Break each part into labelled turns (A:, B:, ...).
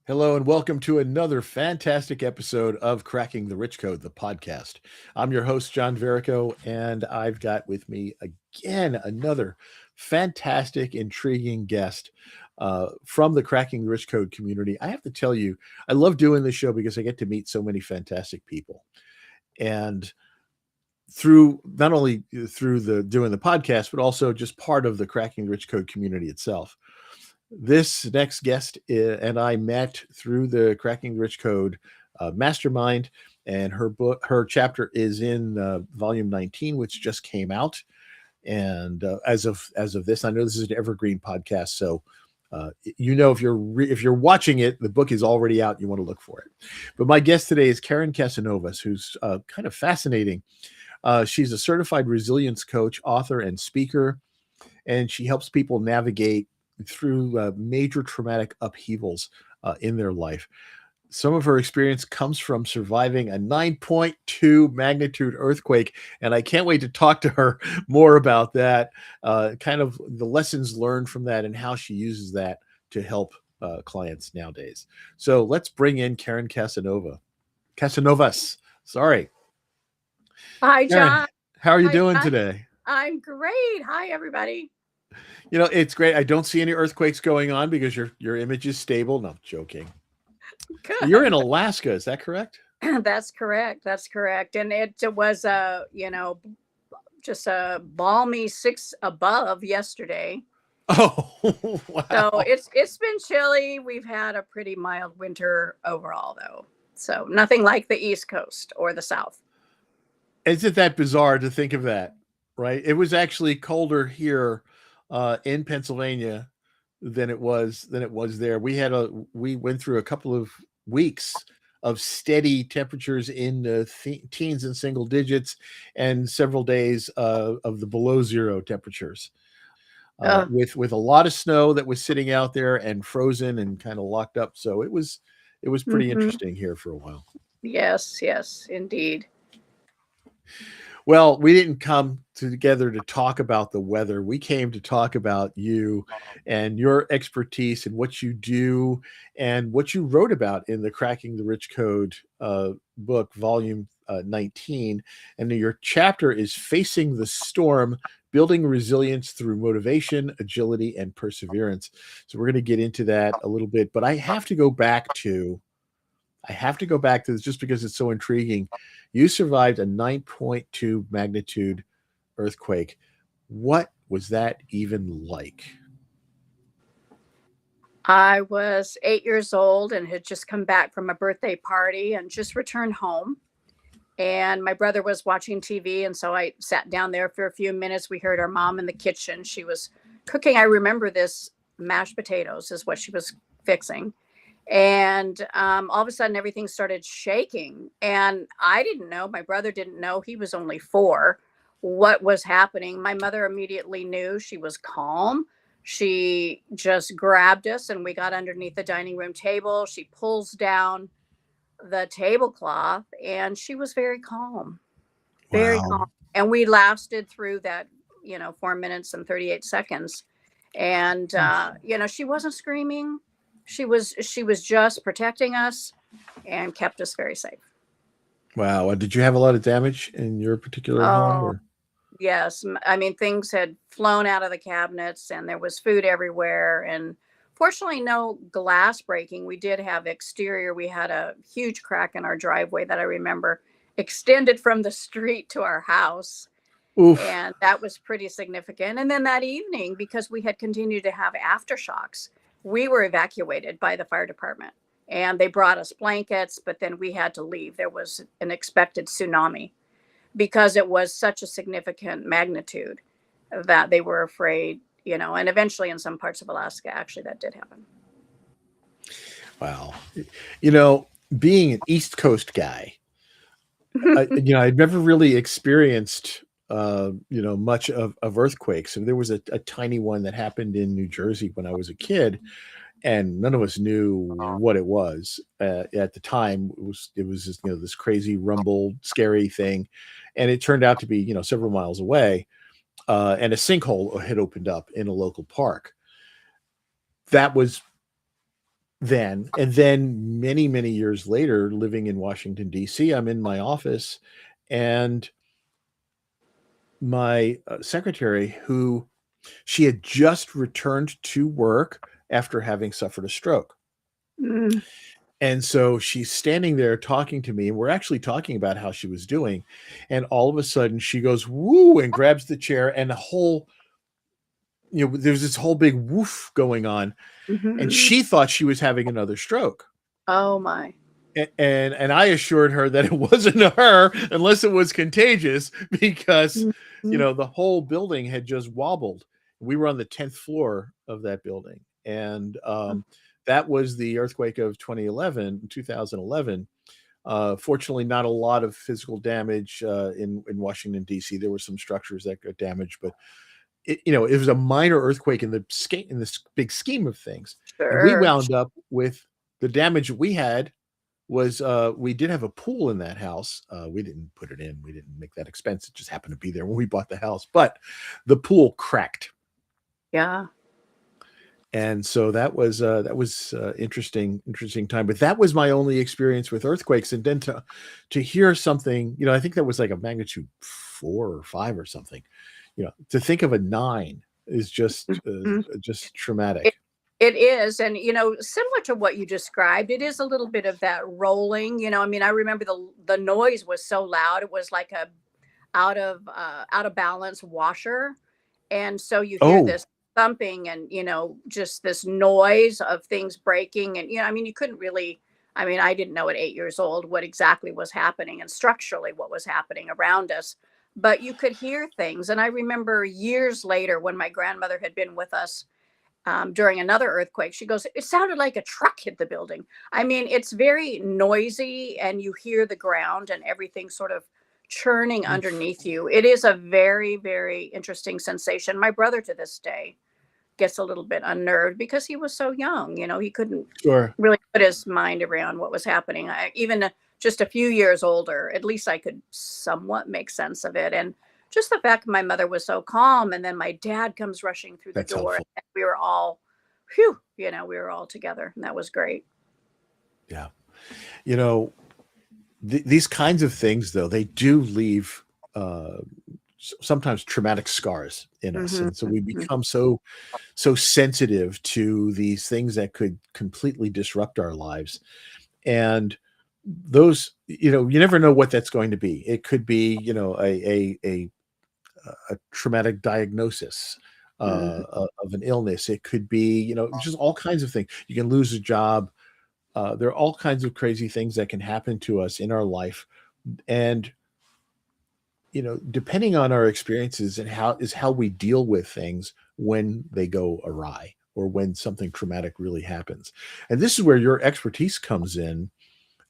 A: Hello and welcome to another fantastic episode of Cracking the Rich Code, the podcast. I'm your host, John Verico, and I've got with me again another fantastic, intriguing guest from the Cracking the Rich Code community. I have to tell you, I love doing this show because I get to meet so many fantastic people. And through not only through the doing the podcast, but also just part of the Cracking the Rich Code community itself. This next guest and I met through the Cracking the Rich Code mastermind, and her chapter is in volume 19, which just came out. And as of this, I know this is an evergreen podcast, so if you're watching it, the book is already out. You want to look for it. But my guest today is Karen Casanovas, who's kind of fascinating. She's a certified resilience coach, author, and speaker, and she helps people navigate through major traumatic upheavals in their life. Some of her experience comes from surviving a 9.2 magnitude earthquake, and I can't wait to talk to her more about that, kind of the lessons learned from that and how she uses that to help clients nowadays. So let's bring in Karen Casanovas. Sorry.
B: Hi,
A: Karen,
B: John.
A: how are you
B: Hi,
A: doing
B: John.
A: today?
B: I'm great. Hi, everybody.
A: It's great. I don't see any earthquakes going on because your image is stable. No, I'm joking. You're in
B: Good.
A: Alaska, is that correct?
B: That's correct. That's correct. And it was just a balmy 6 above yesterday.
A: Oh,
B: So
A: wow.
B: it's been chilly. We've had a pretty mild winter overall, though. So nothing like the East Coast or the South.
A: Isn't that bizarre to think of that, right? It was actually colder here in Pennsylvania than it was there. We went through a couple of weeks of steady temperatures in the teens and single digits, and several days of the below zero temperatures.
B: Uh,
A: With a lot of snow that was sitting out there and frozen and kind of locked up. So it was pretty
B: mhm.
A: interesting here for a while.
B: Yes, yes, indeed.
A: Well, we didn't come together to talk about the weather. We came to talk about you and your expertise and what you do and what you wrote about in the Cracking the Rich Code book, volume 19. And your chapter is Facing the Storm, Building Resilience Through Motivation, Agility, and Perseverance. So we're going to get into that a little bit, but I have to go back to this just because it's so intriguing. You survived a 9.2 magnitude earthquake. What was that even like?
B: I was 8 years old and had just come back from a birthday party and just returned home. And my brother was watching TV. And so I sat down there for a few minutes. We heard our mom in the kitchen. She was cooking. I remember this mashed potatoes is what she was fixing. And all of a sudden, everything started shaking. And I didn't know. My brother didn't know. He was only 4. What was happening? My mother immediately knew. She was calm. She just grabbed us and we got underneath the dining room table. She pulls down the tablecloth and she was very calm, very
A: Wow.
B: calm. And we lasted through that, 4 minutes and 38 seconds. And, she wasn't screaming. She was just protecting us and kept us very safe.
A: Wow. Did you have a lot of damage in your particular home
B: Oh,
A: or?
B: yes. I mean, things had flown out of the cabinets and there was food everywhere. And fortunately, no glass breaking. We did have exterior. We had a huge crack in our driveway that I remember extended from the street to our house.
A: Oof.
B: And that was pretty significant. And then that evening, because we had continued to have aftershocks, we were evacuated by the fire department. And they brought us blankets, but then we had to leave. There was an expected tsunami because it was such a significant magnitude that they were afraid, and eventually in some parts of Alaska, actually, that did happen.
A: Wow. You know, being an East Coast guy, I'd never really experienced, much of earthquakes. And there was a tiny one that happened in New Jersey when I was a kid, and none of us knew what it was at the time. It was just, this crazy rumble, scary thing, and it turned out to be several miles away, and a sinkhole had opened up in a local park. That was then. And then many, many years later, living in Washington, D.C., I'm in my office, and my secretary, who she had just returned to work after having suffered a stroke.
B: Mm.
A: And so she's standing there talking to me, and we're actually talking about how she was doing. And all of a sudden, she goes, woo, and grabs the chair, and the whole, there's this whole big woof going on. And
B: Mhm.
A: she thought she was having another stroke.
B: Oh my.
A: And I assured her that it wasn't her unless it was contagious, because
B: Mhm.
A: the whole building had just wobbled. We were on the 10th floor of that building, and that was the earthquake of 2011. Fortunately, not a lot of physical damage in Washington, D.C. There were some structures that got damaged, but it was a minor earthquake in this big scheme of things. And we
B: Sure.
A: wound up with the damage we had was we did have a pool in that house. We didn't put it in. We didn't make that expense. It just happened to be there when we bought the house. But the pool cracked,
B: Yeah.
A: and so that was interesting time. But that was my only experience with earthquakes. And then to hear something, I think that was like a magnitude 4 or 5 or something. To think of a 9 is
B: Mhm.
A: just traumatic.
B: It it is, and similar to what you described, it is a little bit of that rolling. I mean, I remember the noise was so loud; it was like a out of balance washer, and so you hear
A: Oh,
B: this thumping and just this noise of things breaking, and I mean, you couldn't really. I mean, I didn't know at 8 years old what exactly was happening and structurally what was happening around us, but you could hear things. And I remember years later when my grandmother had been with us during another earthquake. She goes, it sounded like a truck hit the building. I mean, it's very noisy and you hear the ground and everything sort of churning
A: oof.
B: underneath you. It is a very, very interesting sensation. My brother to this day gets a little bit unnerved because he was so young. He couldn't
A: Sure.
B: really put his mind around what was happening. Even just a few years older, at least I could somewhat make sense of it. And just the fact my mother was so calm, and then my dad comes rushing through the
A: That's
B: door,
A: helpful.
B: and we were all, whew, we were all together, and that was great.
A: Yeah. You know, these kinds of things, though, they do leave uh, sometimes traumatic scars in us,
B: Hmm.
A: and so we become so sensitive to these things that could completely disrupt our lives. And those, you never know what that's going to be. It could be, a traumatic diagnosis
B: Hmm.
A: of an illness. It could be, just all kinds of things. You can lose a job. There are all kinds of crazy things that can happen to us in our life, and depending on our experiences and how we deal with things when they go awry or when something traumatic really happens. And this is where your expertise comes in,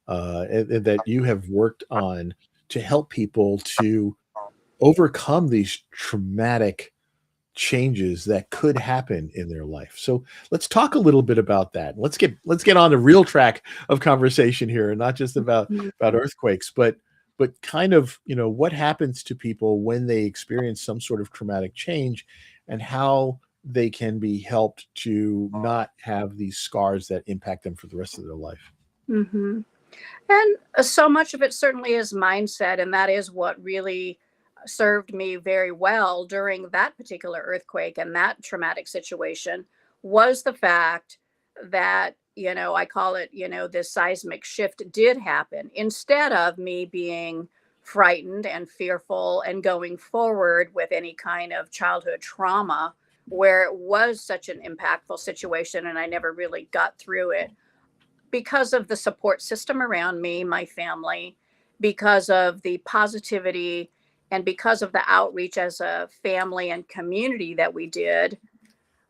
A: and that you have worked on to help people to overcome these traumatic changes that could happen in their life. So let's talk a little bit about that. Let's get on the real track of conversation here, and not just about earthquakes, but kind of, what happens to people when they experience some sort of traumatic change, and how they can be helped to not have these scars that impact them for the rest of their life.
B: Hmm. And so much of it certainly is mindset. And that is what really served me very well during that particular earthquake and that traumatic situation was the fact that, I call it, this seismic shift did happen. Instead of me being frightened and fearful and going forward with any kind of childhood trauma where it was such an impactful situation and I never really got through it because of the support system around me, my family, because of the positivity, and because of the outreach as a family and community that we did.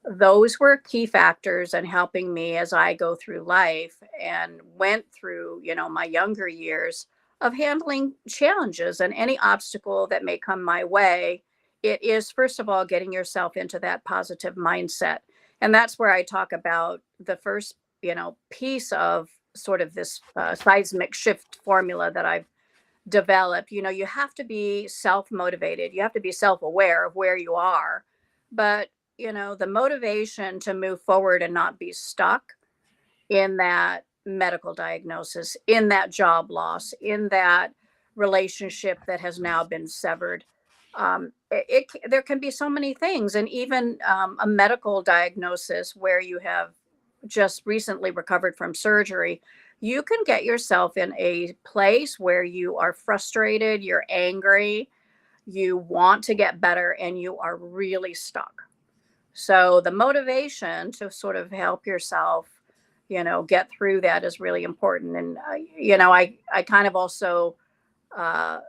B: Those were key factors in helping me as I go through life and went through, my younger years of handling challenges and any obstacle that may come my way. It is, first of all, getting yourself into that positive mindset. And that's where I talk about the first, piece of sort of this seismic shift formula that I've developed. You have to be self motivated, you have to be self aware of where you are. But, the motivation to move forward and not be stuck in that medical diagnosis, in that job loss, in that relationship that has now been severed. There can be so many things, and even a medical diagnosis where you have just recently recovered from surgery. You can get yourself in a place where you are frustrated, you're angry, you want to get better, and you are really stuck. So the motivation to sort of help yourself, get through that is really important. And I kind of also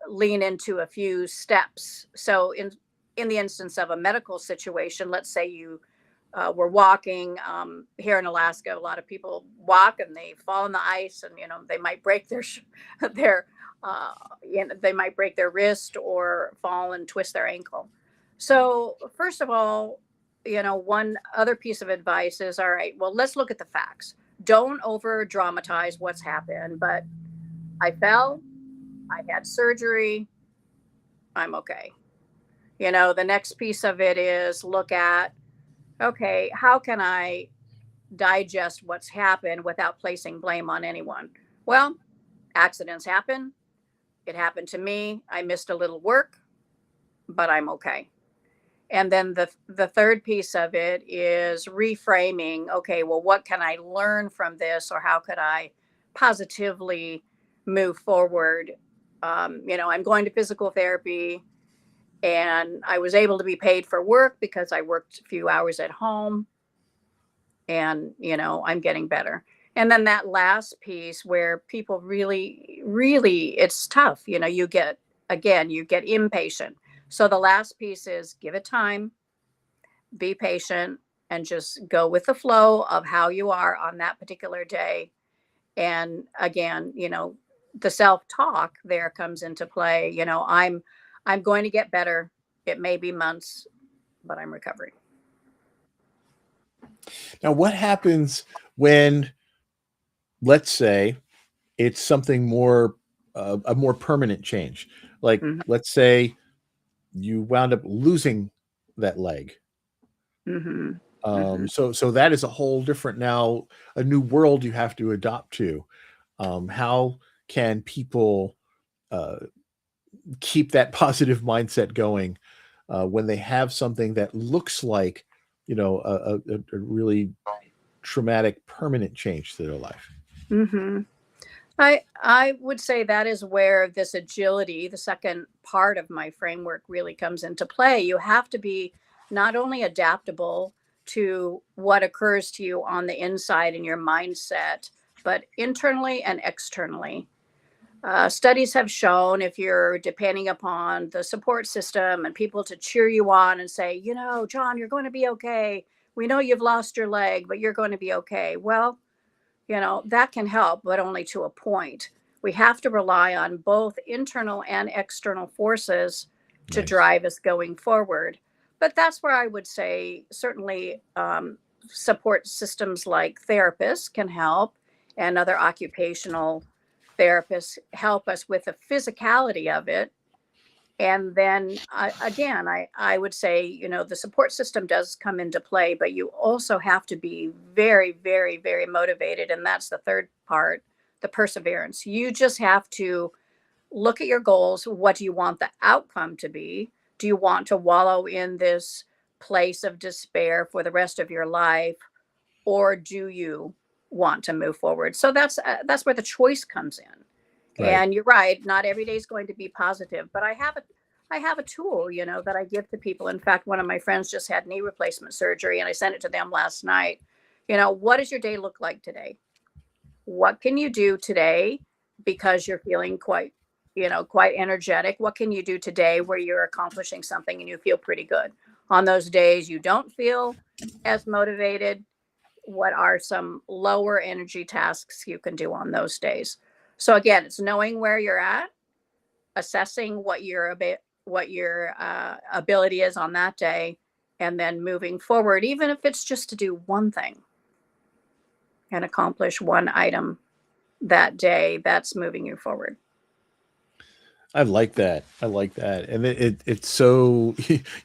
B: lean into a few steps. So in the instance of a medical situation, let's say you were walking here in Alaska. A lot of people walk and they fall on the ice, and they might break their they might break their wrist or fall and twist their ankle. So first of all, one other piece of advice is, all right, well, let's look at the facts. Don't over dramatize what's happened, but I fell, I had surgery, I'm okay. The next piece of it is look at, okay, how can I digest what's happened without placing blame on anyone? Well, accidents happen. It happened to me. I missed a little work, but I'm okay. And then the third piece of it is reframing. Okay, well, what can I learn from this, or how could I positively move forward? I'm going to physical therapy, and I was able to be paid for work because I worked a few hours at home, and I'm getting better. And then that last piece where people really, really, it's tough. You get impatient. So the last piece is give it time, be patient, and just go with the flow of how you are on that particular day. And again, the self-talk there comes into play. I'm going to get better. It may be months, but I'm recovering.
A: Now, what happens when, let's say, it's something more, a more permanent change? Like,
B: Mhm.
A: let's say you wound up losing that leg.
B: Mhm. Mhm.
A: So that is a whole different, now a new world you have to adopt to. How can people uh, keep that positive mindset going when they have something that looks like, a really traumatic, permanent change to their life?
B: Mhm. I would say that is where this agility, the second part of my framework, really comes into play. You have to be not only adaptable to what occurs to you on the inside in your mindset, but internally and externally. Studies have shown if you're depending upon the support system and people to cheer you on and say, John, you're going to be okay. We know you've lost your leg, but you're going to be okay. Well, that can help, but only to a point. We have to rely on both internal and external forces to
A: Nice.
B: drive us going forward. But that's where I would say certainly support systems like therapists can help, and other occupational therapists help us with the physicality of it. And then again, I would say, the support system does come into play, but you also have to be very, very, very motivated. And that's the third part, the perseverance. You just have to look at your goals. What do you want the outcome to be? Do you want to wallow in this place of despair for the rest of your life? Or do you want to move forward? So that's where the choice comes in.
A: Right.
B: And you're right, not every day is going to be positive, but I have a tool, that I give to people. In fact, one of my friends just had knee replacement surgery, and I sent it to them last night. What does your day look like today? What can you do today because you're feeling quite energetic? What can you do today where you're accomplishing something and you feel pretty good? On those days you don't feel as motivated, what are some lower energy tasks you can do on those days? So again, it's knowing where you're at, assessing what your ability is on that day, and then moving forward, even if it's just to do one thing and accomplish one item that day. That's moving you forward.
A: I like that. I like that. And it's so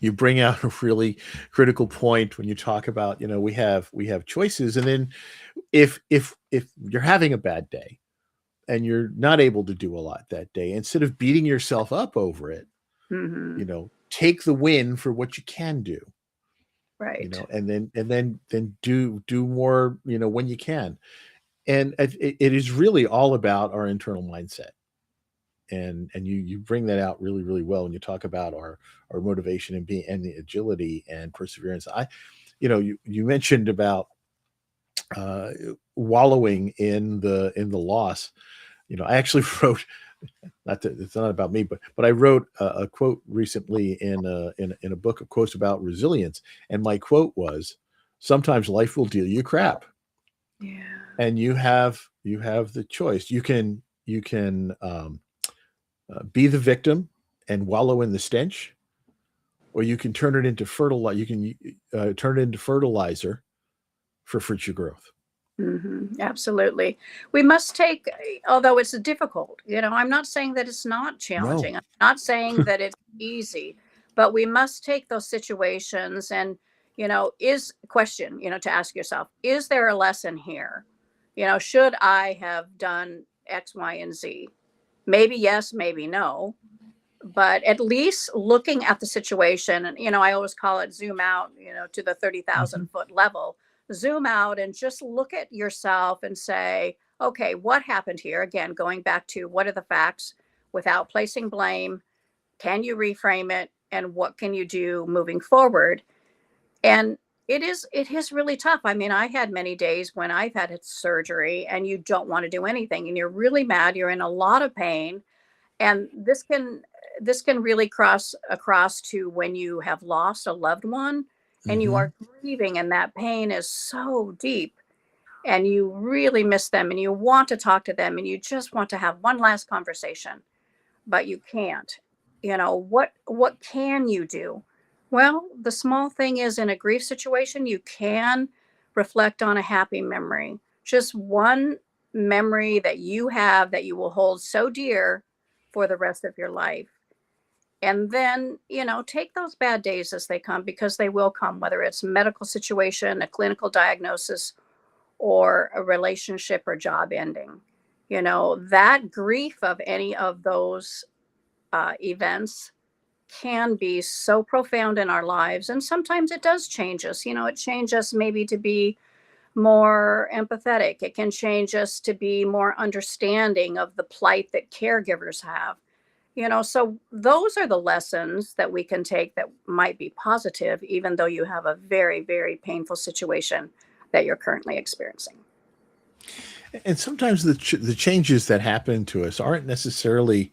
A: you bring out a really critical point when you talk about, we have choices. And then if you're having a bad day and you're not able to do a lot that day, instead of beating yourself up over it,
B: Hmm.
A: take the win for what you can do,
B: Right.
A: and then do more, when you can. And it is really all about our internal mindset. And you bring that out really, really well when you talk about our motivation and being and the agility and perseverance. You mentioned about uh wallowing in the loss. I actually wrote, not that it's not about me, but I wrote a quote recently in a book of quotes about resilience, and my quote was, "Sometimes life will deal you crap,
B: Yeah.
A: and you have the choice. You can be the victim and wallow in the stench, or you can turn it into fertilizer. You can turn it into fertilizer for future growth."
B: Absolutely. We must take, although it's difficult, I'm not saying that it's not
A: No.
B: challenging. I'm not saying that it's easy, but we must take those situations and, is question, to ask yourself, is there a lesson here? Should I have done X, Y, and Z? Maybe yes, maybe no, but at least looking at the situation, and I always call it zoom out, to the 30,000
A: Mhm.
B: foot level. Zoom out and just look at yourself and say, okay, what happened here? Again, going back to what are the facts without placing blame? Can you reframe it, and what can you do moving forward? And it is really tough. I mean, I had many days when I've had surgery and you don't want to do anything and you're really mad, you're in a lot of pain, and this can really cross across to when you have lost a loved one and you
A: Mhm.
B: are grieving, and that pain is so deep, and you really miss them and you want to talk to them and you just want to have one last conversation, but you can't. What can you do? Well, the small thing is, in a grief situation, you can reflect on a happy memory, just one memory that you have that you will hold so dear for the rest of your life. And then, take those bad days as they come, because they will come, whether it's a medical situation, a clinical diagnosis, or a relationship or job ending. That grief of any of those events can be so profound in our lives. And sometimes it does change us. It changes us maybe to be more empathetic. It can change us to be more understanding of the plight that caregivers have. So those are the lessons that we can take that might be positive, even though you have a very, very painful situation that you're currently experiencing.
A: And sometimes the changes that happen to us aren't necessarily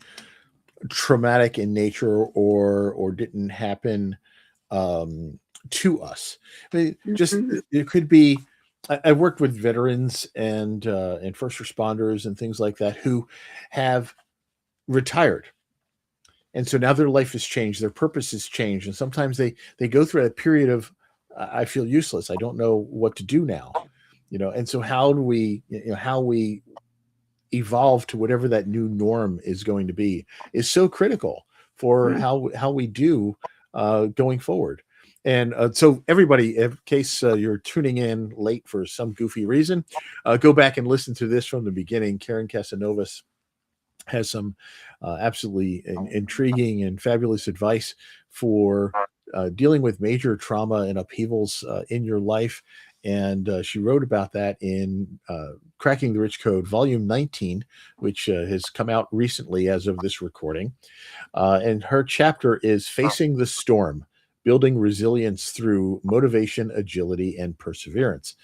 A: traumatic in nature, or didn't happen um, to us. I mean, just
B: Mhm.
A: it could be. I worked with veterans and first responders and things like that who have retired, and so now their life has changed, their purpose has changed, and sometimes they go through a period of, I feel useless. I don't know what to do now. And so how do we, how we evolve to whatever that new norm is going to be is so critical for
B: Mm.
A: how we do going forward. And so everybody, in case you're tuning in late for some goofy reason, go back and listen to this from the beginning. Karen Casanovas has some absolutely intriguing and fabulous advice for dealing with major trauma and upheavals in your life. And she wrote about that in Cracking the Rich Code, Volume 19, which has come out recently as of this recording. And her chapter is Facing the Storm, Building Resilience Through Motivation, Agility, and Perseverance.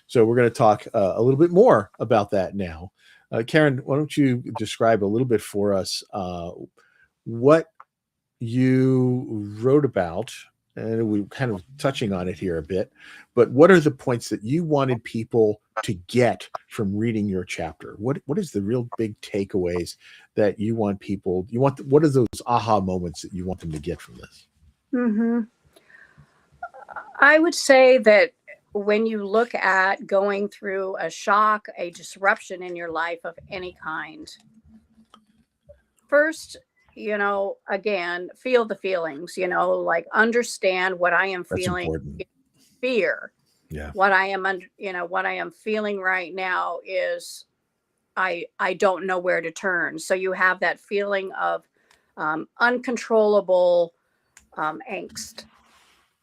A: So we're going to talk a little bit more about that now. Karen, why don't you describe a little bit for us what you wrote about? And we are kind of touching on it here a bit, but what are the points that you wanted people to get from reading your chapter? What is the real big takeaways that you want people? What are those aha moments that you want them to get from this?
B: Hmm. I would say that when you look at going through a shock, a disruption in your life of any kind, first, again, feel the feelings, like understand what I am
A: That's
B: feeling,
A: important.
B: fear.
A: Yeah.
B: What I am under, what I am feeling right now is I don't know where to turn. So you have that feeling of uncontrollable angst.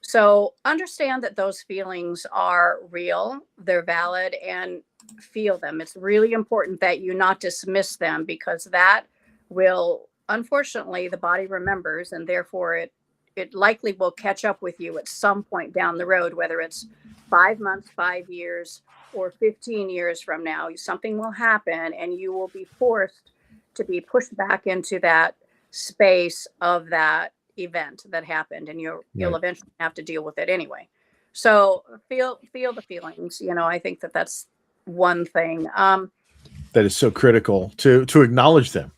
B: So understand that those feelings are real, they're valid, and feel them. It's really important that you not dismiss them, because that will, unfortunately, the body remembers, and therefore it likely will catch up with you at some point down the road, whether it's 5 months, 5 years, or 15 years from now. Something will happen and you will be forced to be pushed back into that space of that event that happened, and you'll
A: Right.
B: eventually have to deal with it anyway. So feel the feelings. I think that that's one thing.
A: That is so critical to acknowledge them.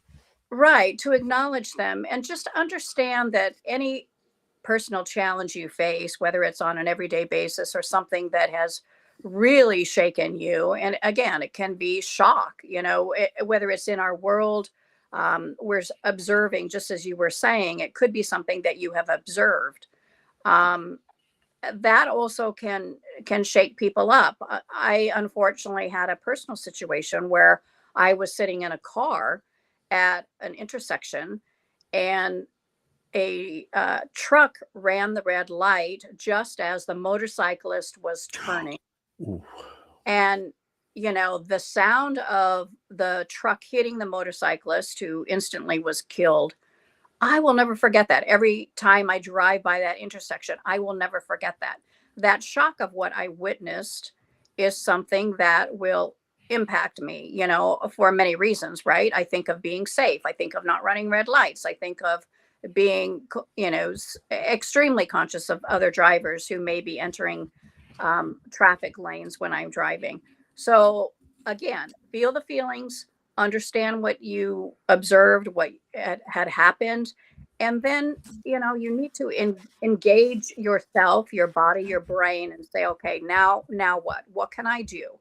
B: Right, to acknowledge them and just understand that any personal challenge you face, whether it's on an everyday basis or something that has really shaken you, and again, it can be shock, whether it's in our world, we're observing, just as you were saying, it could be something that you have observed. Um, that also can shake people up. I unfortunately had a personal situation where I was sitting in a car at an intersection, and a truck ran the red light just as the motorcyclist was turning.
A: Ooh.
B: And, the sound of the truck hitting the motorcyclist, who instantly was killed, I will never forget that. Every time I drive by that intersection, I will never forget that. That shock of what I witnessed is something that will impact me, for many reasons, right? I think of being safe. I think of not running red lights. I think of being, extremely conscious of other drivers who may be entering traffic lanes when I'm driving. So, again, feel the feelings, understand what you observed, what had happened, and then you need to engage yourself, your body, your brain, and say, okay, now what can I do?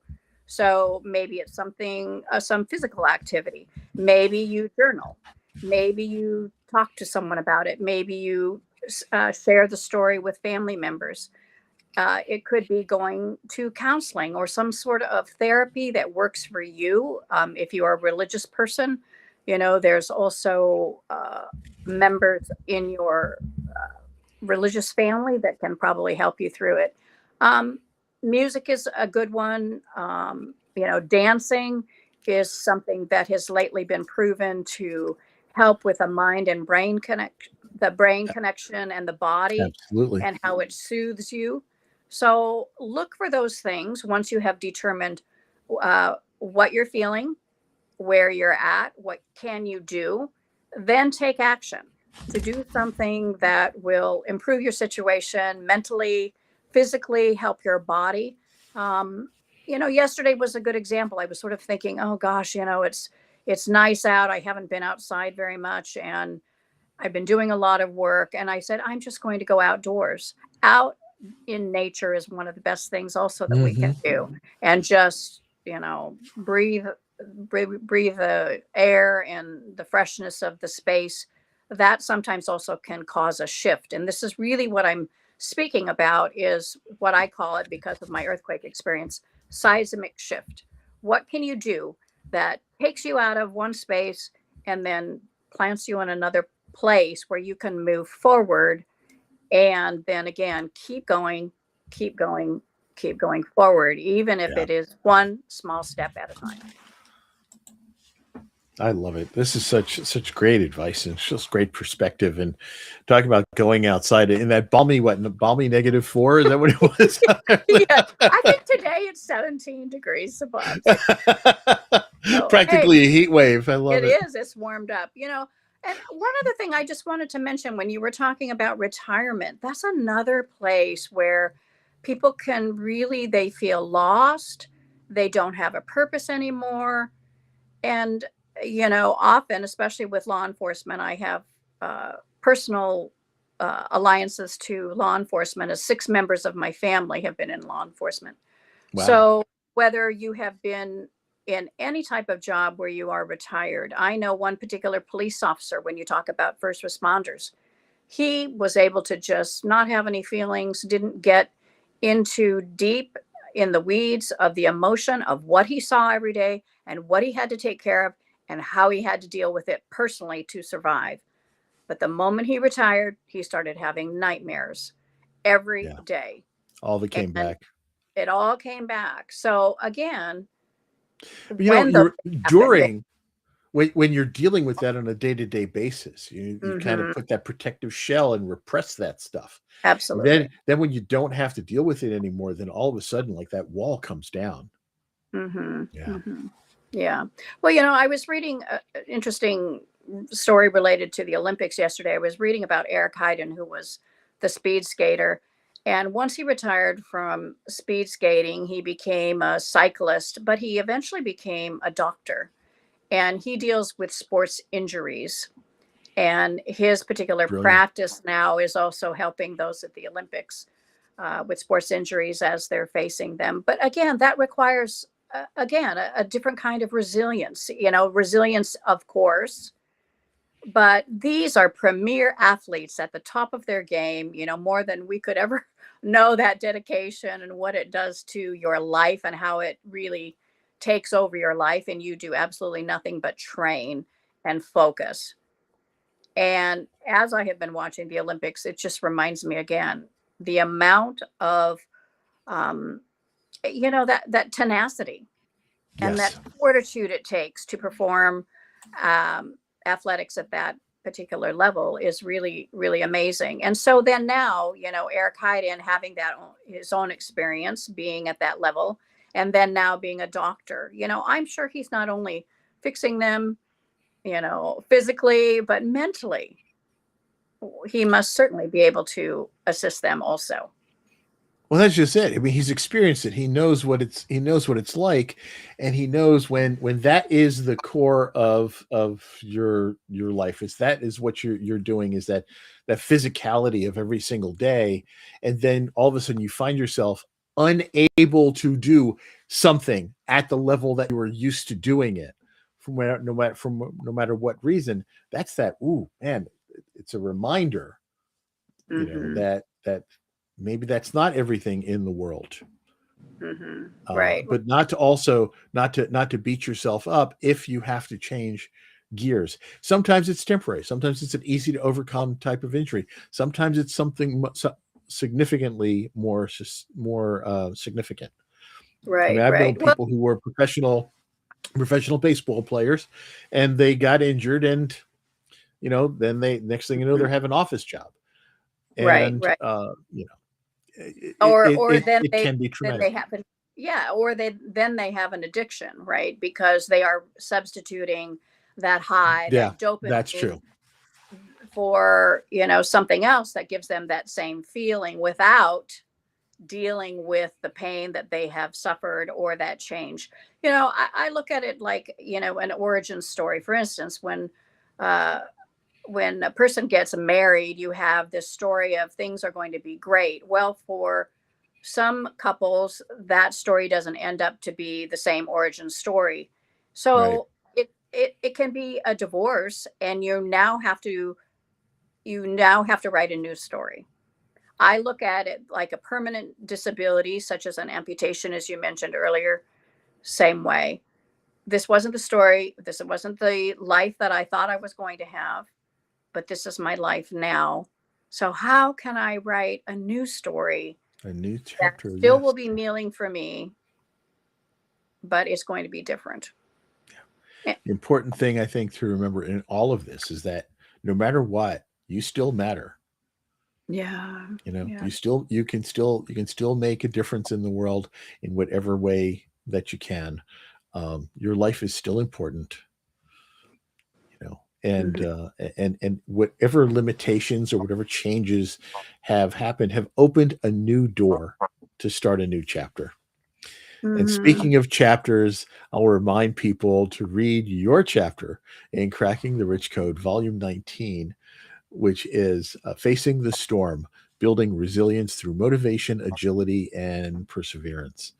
B: So maybe it's something, some physical activity. Maybe you journal. Maybe you talk to someone about it. Maybe you share the story with family members. It could be going to counseling or some sort of therapy that works for you. If you are a religious person, there's also members in your religious family that can probably help you through it. Um, Music is a good one. Dancing is something that has lately been proven to help with a mind and brain connect, the brain connection and the body,
A: Absolutely.
B: and how it soothes you. So look for those things once you have determined what you're feeling, where you're at, what can you do, then take action to do something that will improve your situation mentally, physically, help your body. Yesterday was a good example. I was sort of thinking, oh gosh, it's nice out. I haven't been outside very much, and I've been doing a lot of work. And I said, I'm just going to go outdoors. Out in nature is one of the best things also that we can
A: Hmm.
B: do, and just breathe the air and the freshness of the space. That sometimes also can cause a shift, and this is really what I'm speaking about, is what I call it, because of my earthquake experience, seismic shift. What can you do that takes you out of one space and then plants you in another place where you can move forward, and then again keep going, keep going, keep going forward, even if
A: Yeah.
B: it is one small step at a time.
A: I love it. This is such great advice and just great perspective. And talking about going outside in that balmy, balmy -4, is that what it was?
B: Yeah, I think today it's 17 degrees above. So hey,
A: Practically a heat wave. I love
B: it
A: it.
B: is, it's warmed up. And one other thing I just wanted to mention, when you were talking about retirement, that's another place where people can really, they feel lost, they don't have a purpose anymore. And often, especially with law enforcement, I have personal alliances to law enforcement, as 6 members of my family have been in law enforcement.
A: Wow.
B: So whether you have been in any type of job where you are retired. I know one particular police officer, when you talk about first responders, he was able to just not have any feelings, didn't get into deep in the weeds of the emotion of what he saw every day and what he had to take care of and how he had to deal with it personally to survive. But the moment he retired, he started having nightmares every
A: Yeah.
B: day.
A: All of it came
B: And
A: back.
B: it all came back. So again,
A: But, you know,
B: when those
A: you're
B: things happen,
A: during when you're dealing with that on a day-to-day basis, you kind of
B: mhm,
A: put that protective shell and repress that stuff.
B: absolutely.
A: Then when you don't have to deal with it anymore, then all of a sudden, like, that wall comes down.
B: Hmm.
A: Yeah.
B: Hmm. Yeah. Well, I was reading an interesting story related to the Olympics yesterday. I was reading about Eric Heiden, who was the speed skater. And once he retired from speed skating, he became a cyclist, but he eventually became a doctor. And he deals with sports injuries. And his particular
A: Brilliant.
B: practice now is also helping those at the Olympics with sports injuries as they're facing them. But again, that requires, again, a different kind of resilience, resilience, of course. But these are premier athletes at the top of their game, more than we could ever know that dedication and what it does to your life and how it really takes over your life. And you do absolutely nothing but train and focus. And as I have been watching the Olympics, it just reminds me again the amount of um, that tenacity and that
A: Yes.
B: fortitude it takes to perform um, athletics at that particular level is really, really amazing. And so then now, Eric Heiden having his own experience being at that level, and then now being a doctor, I'm sure he's not only fixing them, physically, but mentally he must certainly be able to assist them also.
A: Well, that's just it. I mean, he's experienced it. He knows what it's like, and he knows when that is the core of your life. Is that is what you're doing, is that physicality of every single day, and then all of a sudden you find yourself unable to do something at the level that you were used to doing it no matter what reason. That's that. Ooh, man, it's a reminder,
B: Hmm.
A: that maybe that's not everything in the world.
B: Hmm. Right.
A: But not to beat yourself up if you have to change gears. Sometimes it's temporary. Sometimes it's an easy to overcome type of injury. Sometimes it's something significantly more significant. I mean,
B: Right.
A: I've known
B: Right. Well,
A: people who were professional baseball players, and they got injured, and then they next thing you know, they're
B: mhm.
A: having an office job,
B: Right.
A: and
B: Right.
A: it
B: Or
A: it
B: or
A: it,
B: then
A: it
B: they
A: can be
B: then they
A: traumatic.
B: happen. Yeah. Or they have an addiction, right? Because they are substituting that high,
A: Yeah,
B: that
A: that's
B: dopamine
A: true.
B: for something else that gives them that same feeling without dealing with the pain that they have suffered or that change. I look at it like, an origin story. For instance, uh, when a person gets married, you have this story of things are going to be great. Well, for some couples, that story doesn't end up to be the same origin story.
A: Right.
B: So it can be a divorce, and you now have to write a new story. I look at it like a permanent disability, such as an amputation, as you mentioned earlier. Same way. This wasn't the story. This wasn't the life that I thought I was going to have, but this is my life now. So, how can I write a new story
A: A new
B: that
A: chapter,
B: still
A: yes.
B: will be kneeling for me, but it's going to be different? Eh,
A: The important thing I think to remember in all of this is that no matter what, you still matter.
B: Yeah. Yeah.
A: You can still make a difference in the world in whatever way that you can. Your life is still important, and
B: Mhm.
A: whatever limitations or whatever changes have happened have opened a new door to start a new chapter. And
B: Mhm.
A: speaking of chapters, I'll remind people to read your chapter in Cracking the Rich Code, Volume 19, which is Facing the Storm, Building Resilience Through Motivation, Agility, and Perseverance.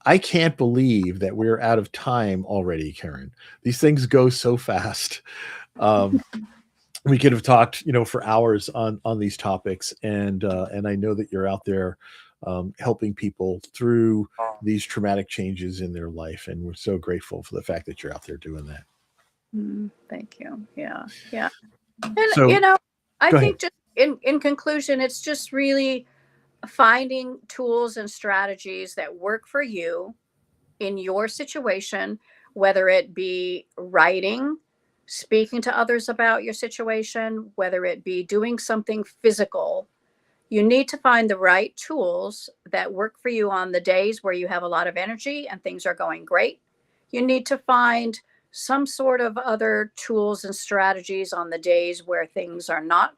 A: I can't believe that we're out of time already, Karen. These things go so fast. Um, we could have talked, for hours on these topics, and I know that you're out there helping people through these traumatic changes in their life, and we're so grateful for the fact that you're out there doing that.
B: Thank you. Yeah. Yeah. And,
A: So,
B: I
A: go ahead.
B: think just in conclusion, it's just really finding tools and strategies that work for you in your situation, whether it be writing, speaking to others about your situation, whether it be doing something physical. You need to find the right tools that work for you on the days where you have a lot of energy and things are going great. You need to find some sort of other tools and strategies on the days where things are not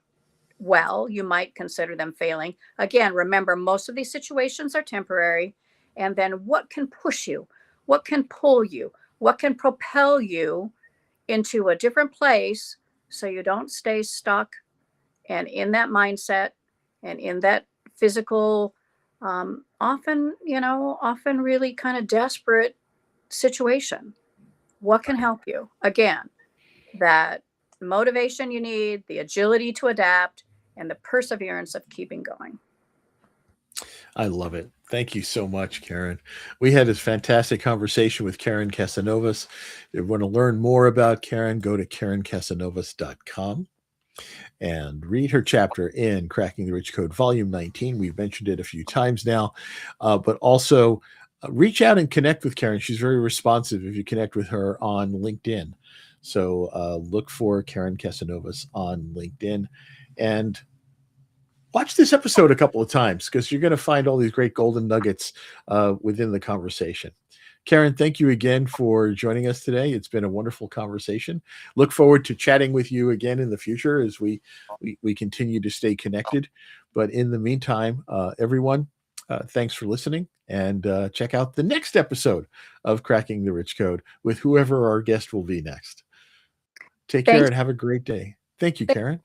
B: well. You might consider them failing. Again, remember, most of these situations are temporary. And then what can push you? What can pull you? What can propel you into a different place so you don't stay stuck and in that mindset and in that physical, often really kind of desperate situation? What can help you? Again, that motivation you need, the agility to adapt, and the perseverance of keeping going.
A: I love it. Thank you so much, Karen. We had this fantastic conversation with Karen Casanovas. If you want to learn more about Karen, go to KarenCasanovas.com and read her chapter in Cracking the Rich Code, Volume 19. We've mentioned it a few times now, but also reach out and connect with Karen. She's very responsive if you connect with her on LinkedIn. So look for Karen Casanovas on LinkedIn and watch this episode a couple of times because you're going to find all these great golden nuggets within the conversation. Karen, thank you again for joining us today. It's been a wonderful conversation. Look forward to chatting with you again in the future as we continue to stay connected. But in the meantime, everyone, thanks for listening, and check out the next episode of Cracking the Rich Code with whoever our guest will be next. Take care
B: Thank
A: and have a great day. Thank you,
B: you.
A: Karen.